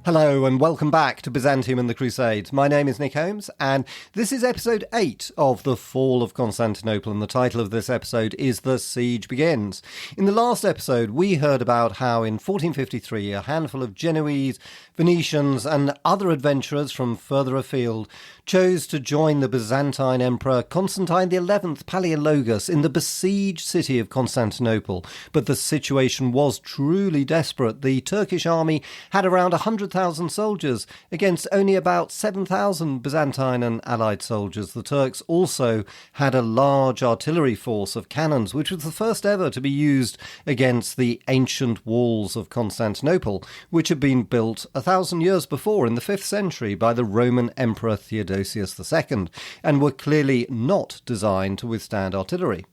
Hello and welcome back to Byzantium and the Crusades. My name is Nick Holmes and this is episode 8 of The Fall of Constantinople, and the title of this episode is The Siege Begins. In the last episode we heard about how in 1453 a handful of Genoese, Venetians and other adventurers from further afield chose to join the Byzantine Emperor Constantine XI Palaiologus in the besieged city of Constantinople. But the situation was truly desperate. The Turkish army had around 100,000 soldiers against only about 7,000 Byzantine and allied soldiers. The Turks also had a large artillery force of cannons, which was the first ever to be used against the ancient walls of Constantinople, which had been built 1,000 years before in the 5th century by the Roman Emperor Theodosius II, and were clearly not designed to withstand artillery.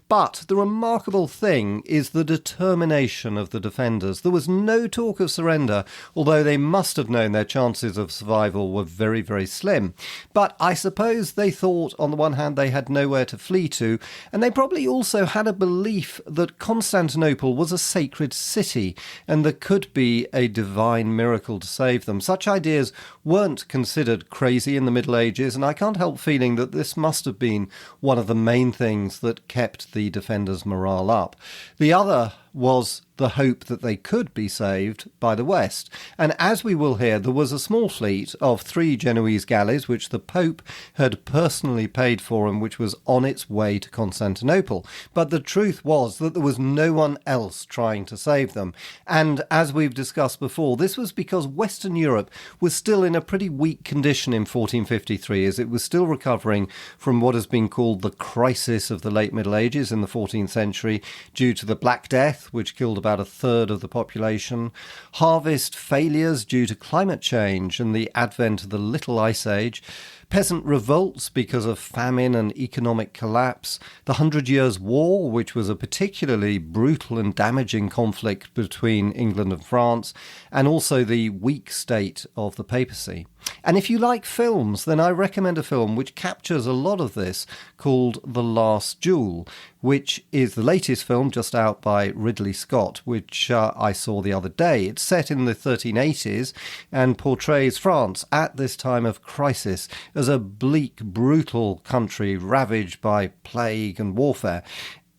But the remarkable thing is the determination of the defenders. There was no talk of surrender, although they must have known their chances of survival were very, very slim. But I suppose they thought, on the one hand, they had nowhere to flee to, and they probably also had a belief that Constantinople was a sacred city, and there could be a divine miracle to save them. Such ideas weren't considered crazy in the Middle Ages, and I can't help feeling that this must have been one of the main things that kept the defenders' morale up. The other was the hope that they could be saved by the West. And as we will hear, there was a small fleet of 3 Genoese galleys, which the Pope had personally paid for and which was on its way to Constantinople. But the truth was that there was no one else trying to save them. And as we've discussed before, this was because Western Europe was still in a pretty weak condition in 1453, as it was still recovering from what has been called the crisis of the late Middle Ages in the 14th century, due to the Black Death, which killed about a third of the population, harvest failures due to climate change and the advent of the Little Ice Age, peasant revolts because of famine and economic collapse, the 100 Years' War, which was a particularly brutal and damaging conflict between England and France, and also the weak state of the papacy. And if you like films, then I recommend a film which captures a lot of this called The Last Duel, which is the latest film just out by Ridley Scott, which I saw the other day. It's set in the 1380s and portrays France at this time of crisis as a bleak, brutal country ravaged by plague and warfare.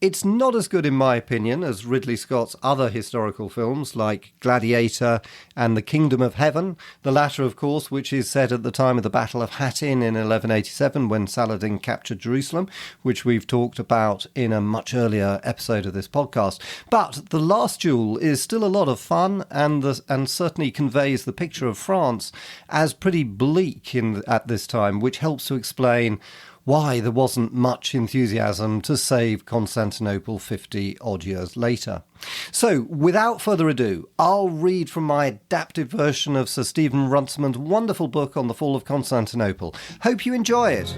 It's not as good, in my opinion, as Ridley Scott's other historical films like Gladiator and The Kingdom of Heaven, the latter, of course, which is set at the time of the Battle of Hattin in 1187 when Saladin captured Jerusalem, which we've talked about in a much earlier episode of this podcast. But The Last Duel is still a lot of fun and certainly conveys the picture of France as pretty bleak at this time, which helps to explain why there wasn't much enthusiasm to save Constantinople 50-odd years later. So, without further ado, I'll read from my adapted version of Sir Stephen Runciman's wonderful book on the fall of Constantinople. Hope you enjoy it.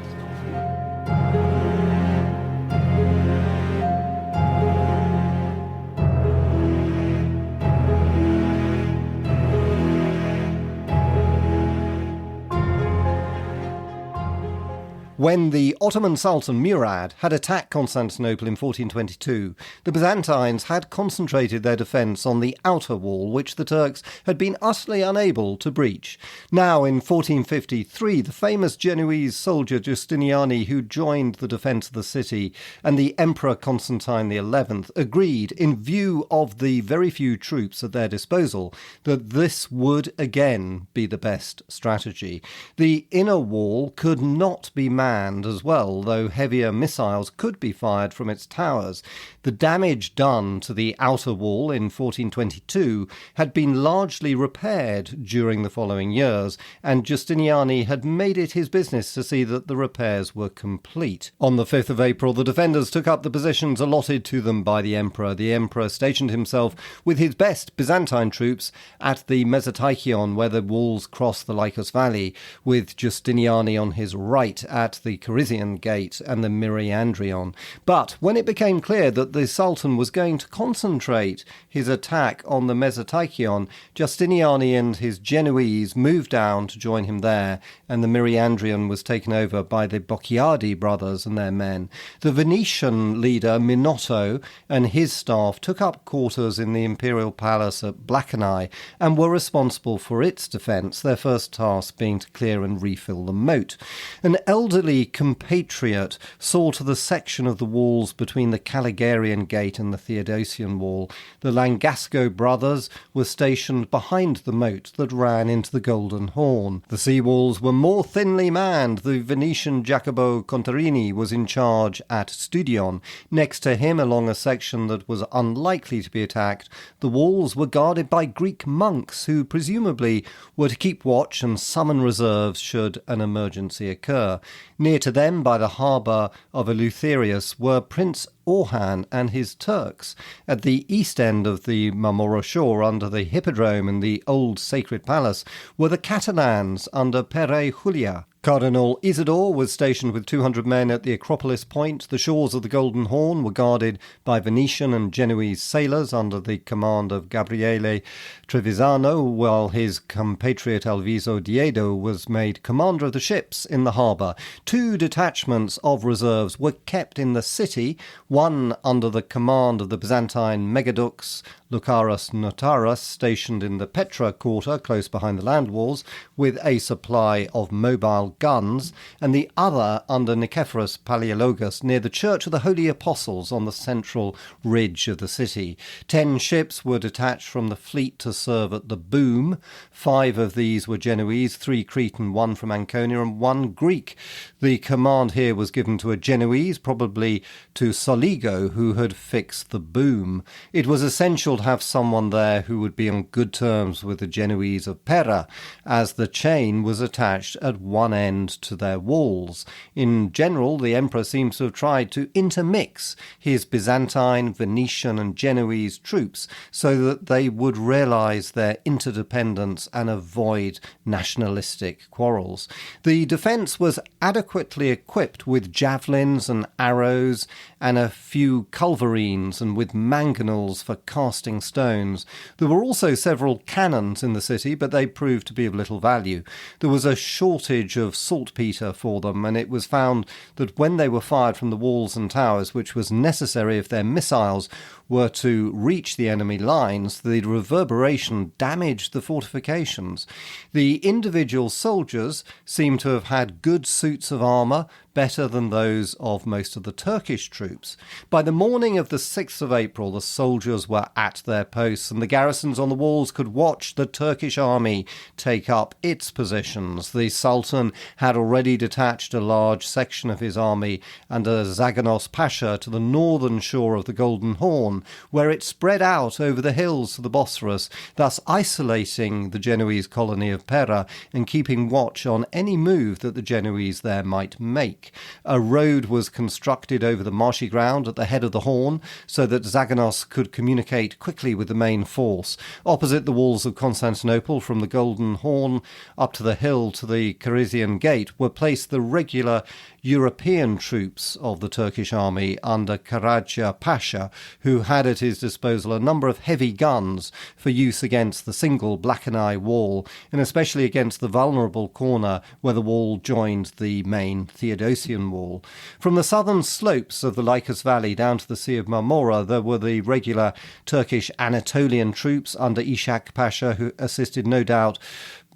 When the Ottoman Sultan Murad had attacked Constantinople in 1422, the Byzantines had concentrated their defence on the outer wall, which the Turks had been utterly unable to breach. Now, in 1453, the famous Genoese soldier Justiniani, who joined the defence of the city, and the Emperor Constantine XI agreed, in view of the very few troops at their disposal, that this would again be the best strategy. The inner wall could not be manned as well, though heavier missiles could be fired from its towers. The damage done to the outer wall in 1422 had been largely repaired during the following years, and Justiniani had made it his business to see that the repairs were complete. On the 5th of April, the defenders took up the positions allotted to them by the Emperor. The Emperor stationed himself with his best Byzantine troops at the Mesoteikion, where the walls cross the Lycus Valley, with Justiniani on his right at the Carizzian Gate and the Myriandrion. But when it became clear that the Sultan was going to concentrate his attack on the Mesoteikion, Justiniani and his Genoese moved down to join him there, and the Myriandrion was taken over by the Bocchiardi brothers and their men. The Venetian leader, Minotto, and his staff took up quarters in the imperial palace at Blackanae and were responsible for its defence, their first task being to clear and refill the moat. An elderly compatriot saw to the section of the walls between the Caligarian Gate and the Theodosian Wall. The Langasco brothers were stationed behind the moat that ran into the Golden Horn. The sea walls were more thinly manned. The Venetian Jacopo Contarini was in charge at Studion. Next to him, along a section that was unlikely to be attacked, the walls were guarded by Greek monks who presumably were to keep watch and summon reserves should an emergency occur. Near to them, by the harbour of Eleutherius, were Prince Orhan and his Turks. At the east end of the Marmora shore, under the Hippodrome and the old sacred palace, were the Catalans under Pere Julia. Cardinal Isidore was stationed with 200 men at the Acropolis Point. The shores of the Golden Horn were guarded by Venetian and Genoese sailors under the command of Gabriele Trevisano, while his compatriot Alviso Diedo was made commander of the ships in the harbour. 2 detachments of reserves were kept in the city, one under the command of the Byzantine Megadux Lucarus Notarus, stationed in the Petra quarter close behind the land walls, with a supply of mobile guns, and the other under Nicephorus Palaeologus near the Church of the Holy Apostles on the central ridge of the city. 10 ships were detached from the fleet to serve at the boom. 5 of these were Genoese, 3 Cretan, 1 from Anconia, and 1 Greek. The command here was given to a Genoese, probably to Soligo, who had fixed the boom. It was essential to have someone there who would be on good terms with the Genoese of Pera, as the chain was attached at one end to their walls. In general, the emperor seems to have tried to intermix his Byzantine, Venetian and Genoese troops so that they would realise their interdependence and avoid nationalistic quarrels. The defence was adequately equipped with javelins and arrows and a few culverines and with mangonels for casting stones. There were also several cannons in the city, but they proved to be of little value. There was a shortage of saltpetre for them, and it was found that when they were fired from the walls and towers, which was necessary if their missiles were to reach the enemy lines, the reverberation damaged the fortifications. The individual soldiers seem to have had good suits of armour, better than those of most of the Turkish troops. By the morning of the 6th of April, the soldiers were at their posts, and the garrisons on the walls could watch the Turkish army take up its positions. The Sultan had already detached a large section of his army under Zaganos Pasha to the northern shore of the Golden Horn, where it spread out over the hills to the Bosphorus, thus isolating the Genoese colony of Pera and keeping watch on any move that the Genoese there might make. A road was constructed over the marshy ground at the head of the Horn so that Zaganos could communicate quickly with the main force. Opposite the walls of Constantinople, from the Golden Horn up to the hill to the Carizzian Gate, were placed the regular European troops of the Turkish army under Karaca Pasha, who had at his disposal a number of heavy guns for use against the single Blackanae wall, and especially against the vulnerable corner where the wall joined the main Theodosian wall. From the southern slopes of the Lycus Valley down to the Sea of Marmora, there were the regular Turkish Anatolian troops under Ishak Pasha, who assisted no doubt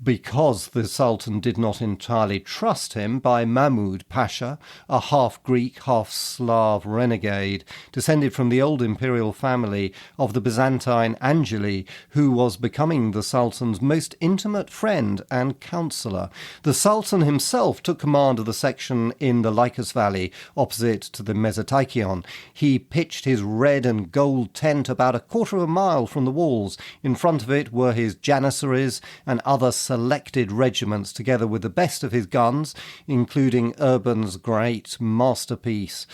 because the Sultan did not entirely trust him, by Mahmud Pasha, a half-Greek, half-Slav renegade, descended from the old imperial family of the Byzantine Angeli, who was becoming the Sultan's most intimate friend and counsellor. The Sultan himself took command of the section in the Lycus Valley, opposite to the Mesoteikion. He pitched his red and gold tent about a quarter of a mile from the walls. In front of it were his janissaries and other selected regiments together with the best of his guns, including Urban's great masterpiece.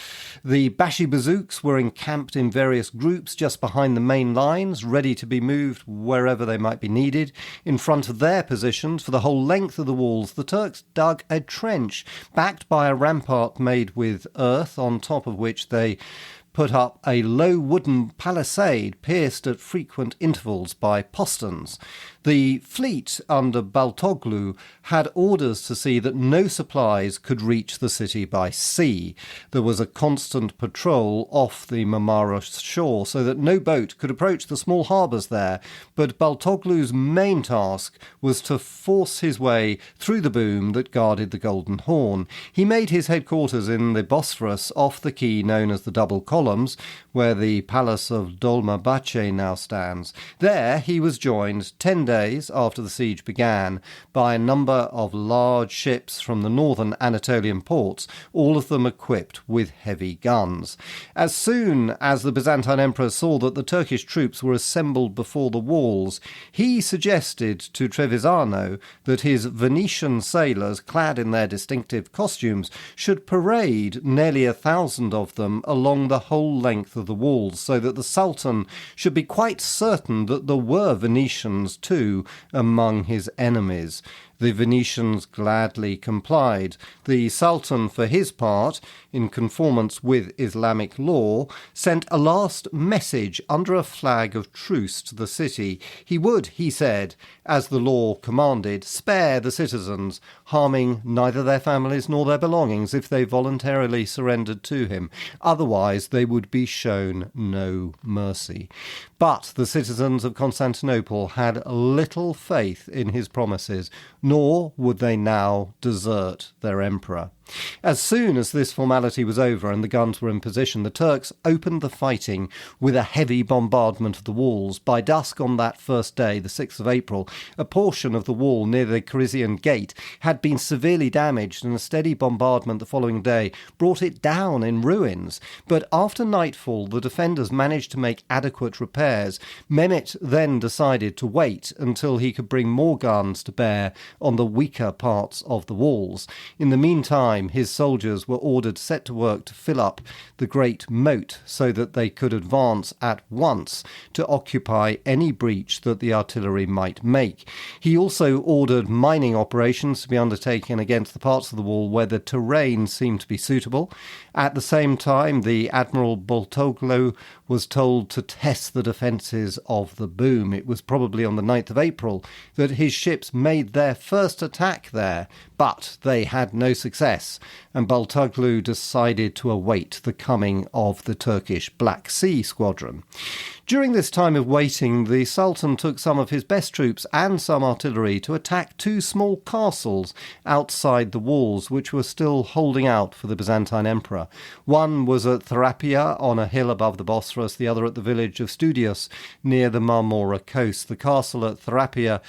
The Bashi bazooks were encamped in various groups just behind the main lines, ready to be moved wherever they might be needed. In front of their positions, for the whole length of the walls, the Turks dug a trench, backed by a rampart made with earth, on top of which they put up a low wooden palisade pierced at frequent intervals by posterns. The fleet under Baltoglu had orders to see that no supplies could reach the city by sea. There was a constant patrol off the Marmara shore so that no boat could approach the small harbours there, but Baltoglu's main task was to force his way through the boom that guarded the Golden Horn. He made his headquarters in the Bosphorus off the quay known as the Double Columns, where the palace of Dolmabahce now stands. There he was joined 10 days after the siege began by a number of large ships from the northern Anatolian ports, all of them equipped with heavy guns. As soon as the Byzantine emperor saw that the Turkish troops were assembled before the walls, he suggested to Treviso that his Venetian sailors, clad in their distinctive costumes, should parade nearly 1,000 of them along the whole length of the walls, so that the Sultan should be quite certain that there were Venetians too among his enemies. The Venetians gladly complied. The Sultan, for his part, in conformance with Islamic law, sent a last message under a flag of truce to the city. He would, he said, as the law commanded, spare the citizens, harming neither their families nor their belongings if they voluntarily surrendered to him. Otherwise, they would be shown no mercy. But the citizens of Constantinople had little faith in his promises, nor would they now desert their emperor. As soon as this formality was over and the guns were in position, the Turks opened the fighting with a heavy bombardment of the walls. By dusk on that first day, the 6th of April, a portion of the wall near the Corisian Gate had been severely damaged, and a steady bombardment the following day brought it down in ruins. But after nightfall, the defenders managed to make adequate repairs. Mehmet then decided to wait until he could bring more guns to bear on the weaker parts of the walls. In the meantime, his soldiers were ordered set to work to fill up the great moat so that they could advance at once to occupy any breach that the artillery might make. He also ordered mining operations to be undertaken against the parts of the wall where the terrain seemed to be suitable. At the same time, the Admiral Baltoglu was told to test the defences of the boom. It was probably on the 9th of April that his ships made their first attack there, but they had no success, and Baltoglu decided to await the coming of the Turkish Black Sea Squadron. During this time of waiting, the Sultan took some of his best troops and some artillery to attack two small castles outside the walls, which were still holding out for the Byzantine emperor. One was at Therapia, on a hill above the Bosphorus, the other at the village of Studius, near the Marmora coast. The castle at Therapia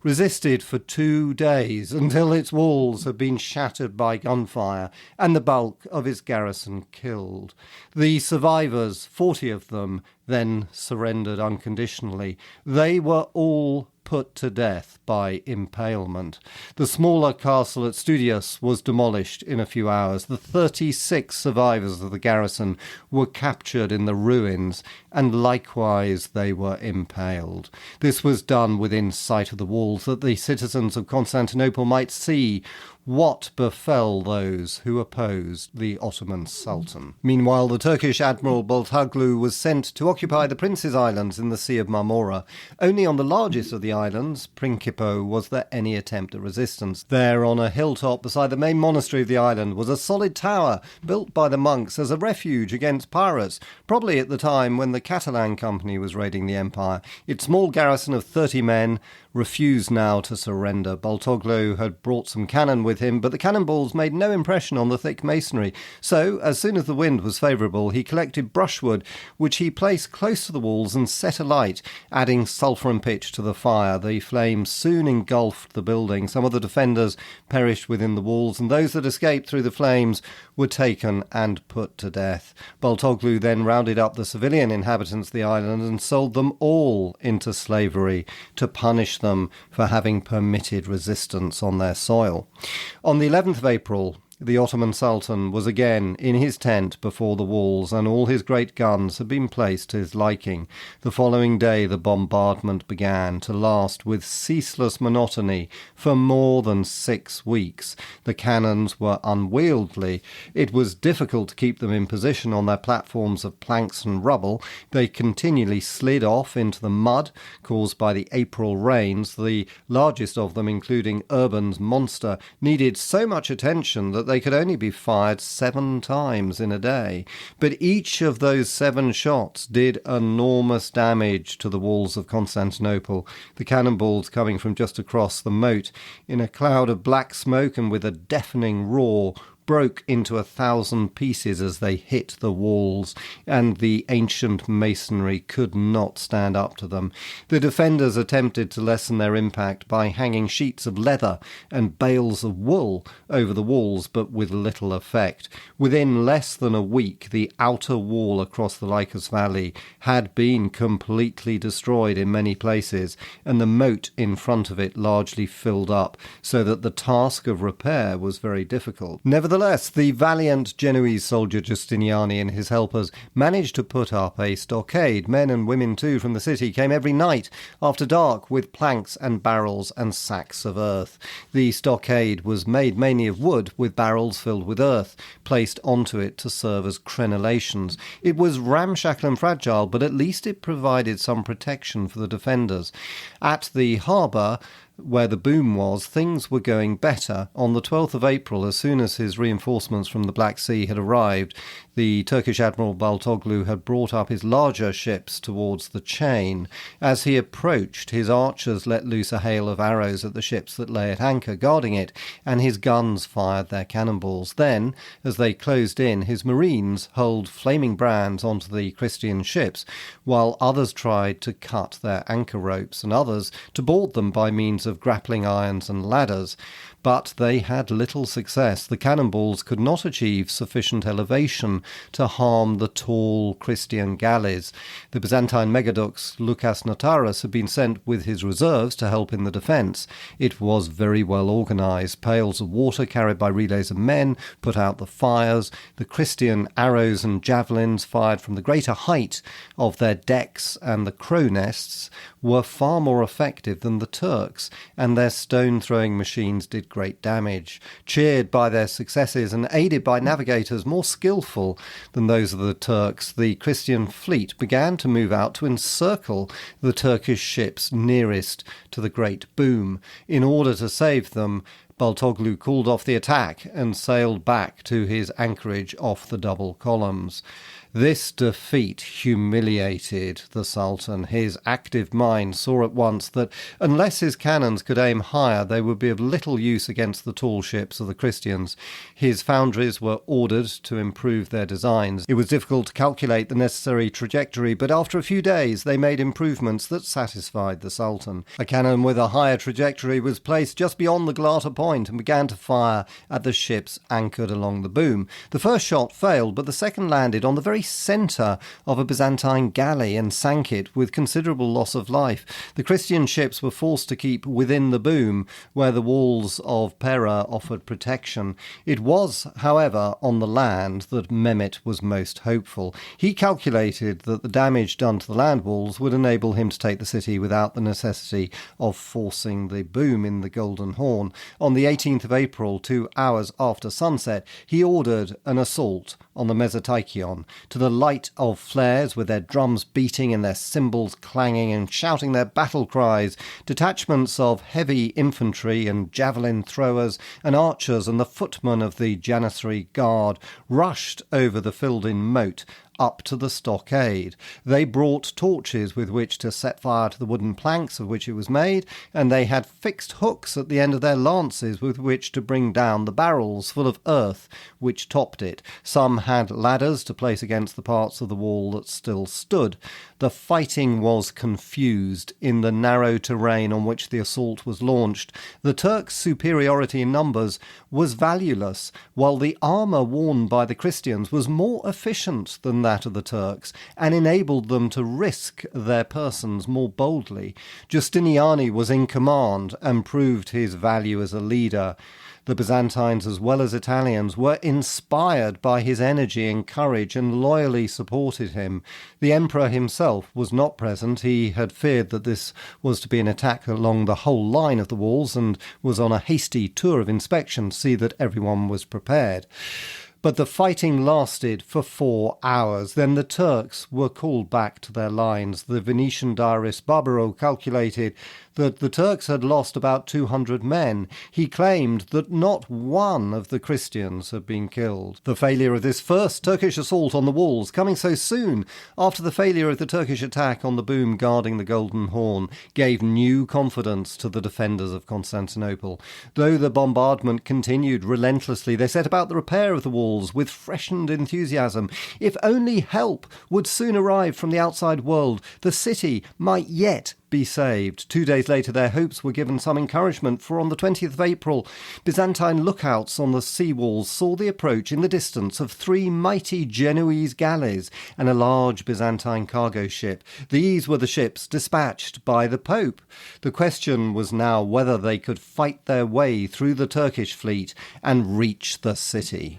resisted for 2 days until its walls had been shattered by gunfire and the bulk of its garrison killed. The survivors, 40 of them, then surrendered unconditionally. They were all put to death by impalement. The smaller castle at Studius was demolished in a few hours. The 36 survivors of the garrison were captured in the ruins, and likewise they were impaled. This was done within sight of the walls, that the citizens of Constantinople might see what befell those who opposed the Ottoman Sultan. Meanwhile, the Turkish Admiral Baltoglu was sent to occupy the Prince's Islands in the Sea of Marmora. Only on the largest of the islands, Principo, was there any attempt at resistance. There, on a hilltop beside the main monastery of the island, was a solid tower built by the monks as a refuge against pirates, probably at the time when the Catalan Company was raiding the empire. Its small garrison of 30 men refused now to surrender. Baltoglu had brought some cannon with with him, but the cannonballs made no impression on the thick masonry. So, as soon as the wind was favourable, he collected brushwood, which he placed close to the walls and set alight, adding sulphur and pitch to the fire. The flames soon engulfed the building. Some of the defenders perished within the walls, and those that escaped through the flames were taken and put to death. Baltoglu then rounded up the civilian inhabitants of the island and sold them all into slavery to punish them for having permitted resistance on their soil. On the 11th of April, the Ottoman Sultan was again in his tent before the walls, and all his great guns had been placed to his liking. The following day the bombardment began, to last with ceaseless monotony for more than 6 weeks. The cannons were unwieldy. It was difficult to keep them in position on their platforms of planks and rubble. They continually slid off into the mud caused by the April rains. The largest of them, including Urban's monster, needed so much attention that they could only be fired 7 times in a day. But each of those 7 shots did enormous damage to the walls of Constantinople, the cannonballs coming from just across the moat in a cloud of black smoke and with a deafening roar broke into 1,000 pieces as they hit the walls, and the ancient masonry could not stand up to them. The defenders attempted to lessen their impact by hanging sheets of leather and bales of wool over the walls, but with little effect. Within less than a week, the outer wall across the Lycus Valley had been completely destroyed in many places, and the moat in front of it largely filled up, so that the task of repair was very difficult. Nevertheless, the valiant Genoese soldier Giustiniani and his helpers managed to put up a stockade. Men and women too from the city came every night after dark with planks and barrels and sacks of earth. The stockade was made mainly of wood, with barrels filled with earth placed onto it to serve as crenellations. It was ramshackle and fragile, but at least it provided some protection for the defenders. At the harbour, where the boom was, things were going better. On the 12th of April, as soon as his reinforcements from the Black Sea had arrived, the Turkish Admiral Baltoglu had brought up his larger ships towards the chain. As he approached, his archers let loose a hail of arrows at the ships that lay at anchor guarding it, and his guns fired their cannonballs. Then, as they closed in, his marines hurled flaming brands onto the Christian ships, while others tried to cut their anchor ropes, and others to board them by means of grappling irons and ladders. But they had little success. The cannonballs could not achieve sufficient elevation to harm the tall Christian galleys. The Byzantine megadux Lucas Notaras had been sent with his reserves to help in the defence. It was very well organised. Pails of water carried by relays of men put out the fires. The Christian arrows and javelins fired from the greater height of their decks and the crow nests were far more effective than the Turks, and their stone-throwing machines did great damage. Cheered by their successes and aided by navigators more skillful than those of the Turks, the Christian fleet began to move out to encircle the Turkish ships nearest to the great boom. In order to save them, Baltoglu called off the attack and sailed back to his anchorage off the double columns. This defeat humiliated the Sultan. His active mind saw at once that unless his cannons could aim higher, they would be of little use against the tall ships of the Christians. His foundries were ordered to improve their designs. It was difficult to calculate the necessary trajectory, but after a few days they made improvements that satisfied the Sultan. A cannon with a higher trajectory was placed just beyond the Galata point and began to fire at the ships anchored along the boom. The first shot failed, but the second landed on the very centre of a Byzantine galley and sank it with considerable loss of life. The Christian ships were forced to keep within the boom, where the walls of Pera offered protection. It was, however, on the land that Mehmet was most hopeful. He calculated that the damage done to the land walls would enable him to take the city without the necessity of forcing the boom in the Golden Horn. On the 18th of April, 2 hours after sunset, he ordered an assault on the Mesoteikion. To the light of flares, with their drums beating and their cymbals clanging and shouting their battle cries, detachments of heavy infantry and javelin throwers and archers and the footmen of the Janissary Guard rushed over the filled-in moat up to the stockade. They brought torches with which to set fire to the wooden planks of which it was made, and they had fixed hooks at the end of their lances with which to bring down the barrels full of earth which topped it. Some had ladders to place against the parts of the wall that still stood. The fighting was confused in the narrow terrain on which the assault was launched. The Turks' superiority in numbers was valueless, while the armour worn by the Christians was more efficient than that of the Turks, and enabled them to risk their persons more boldly. Justiniani was in command and proved his value as a leader. The Byzantines, as well as Italians, were inspired by his energy and courage and loyally supported him. The emperor himself was not present. He had feared that this was to be an attack along the whole line of the walls and was on a hasty tour of inspection to see that everyone was prepared. But the fighting lasted for 4 hours. Then the Turks were called back to their lines. The Venetian diarist Barbaro calculated that the Turks had lost about 200 men. He claimed that not one of the Christians had been killed. The failure of this first Turkish assault on the walls, coming so soon after the failure of the Turkish attack on the boom guarding the Golden Horn, gave new confidence to the defenders of Constantinople. Though the bombardment continued relentlessly, they set about the repair of the walls with freshened enthusiasm. If only help would soon arrive from the outside world, the city might yet be saved. 2 days later, their hopes were given some encouragement, for on the 20th of April, Byzantine lookouts on the sea walls saw the approach in the distance of 3 mighty Genoese galleys and a large Byzantine cargo ship. These were the ships dispatched by the Pope. The question was now whether they could fight their way through the Turkish fleet and reach the city.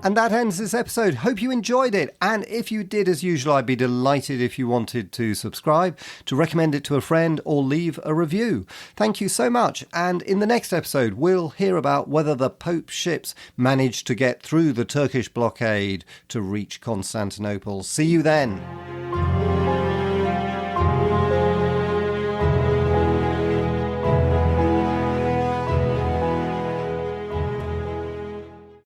And that ends this episode. Hope you enjoyed it. And if you did, as usual, I'd be delighted if you wanted to subscribe, to recommend it to a friend, or leave a review. Thank you so much. And in the next episode, we'll hear about whether the Pope's ships managed to get through the Turkish blockade to reach Constantinople. See you then.